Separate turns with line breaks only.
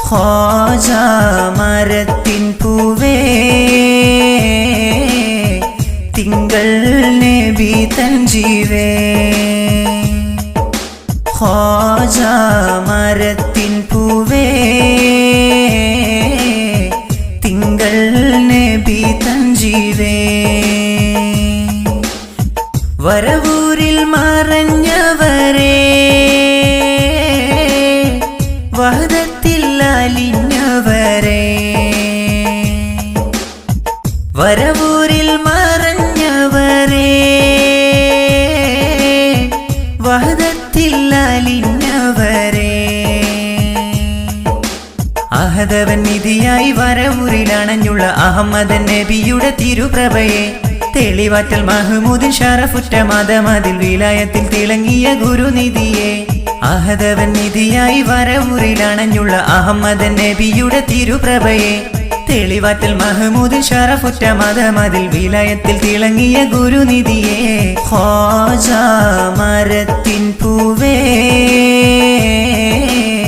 ഖ്വാജാ മരത്തിൻ പൂവേ തിങ്കൾ നബി തൻ ജീവേ ഖ്വാജാ മരത്തിൻ പൂവേ തിങ്കൾ നബി തൻ ജീവേ വരവൂരിൽ മറഞ്ഞവരേ വഹദത്തിൽ അലിഞ്ഞവരേ വരവൂരിൽ മറഞ്ഞവരേ വഹദത്തിൽ അലിഞ്ഞവരേ അഹദവൻ നിധിയായി വരവൂരിലണഞ്ഞുള്ള അഹമ്മദൻ നബിയുടെ തിരുപ്രഭയെ തെളിവാറ്റൽ മഹ്മൂദിൻ ഷറഫുറ്റ മതമതിൽ വിലായത്തിൽ തിളങ്ങിയ ഗുരുനിധിയെ അഹദവൻ നിധിയായി വരവൂരിലണഞ്ഞുള്ള അഹമ്മദൻ നബിയുടെ തിരുപ്രഭയെ തെളിവാറ്റൽ മഹ്മൂദിൻ ഷറഫുറ്റ മതമതിൽ വിലായത്തിൽ തിളങ്ങിയ ഗുരുനിധിയെ ഖ്വാജാ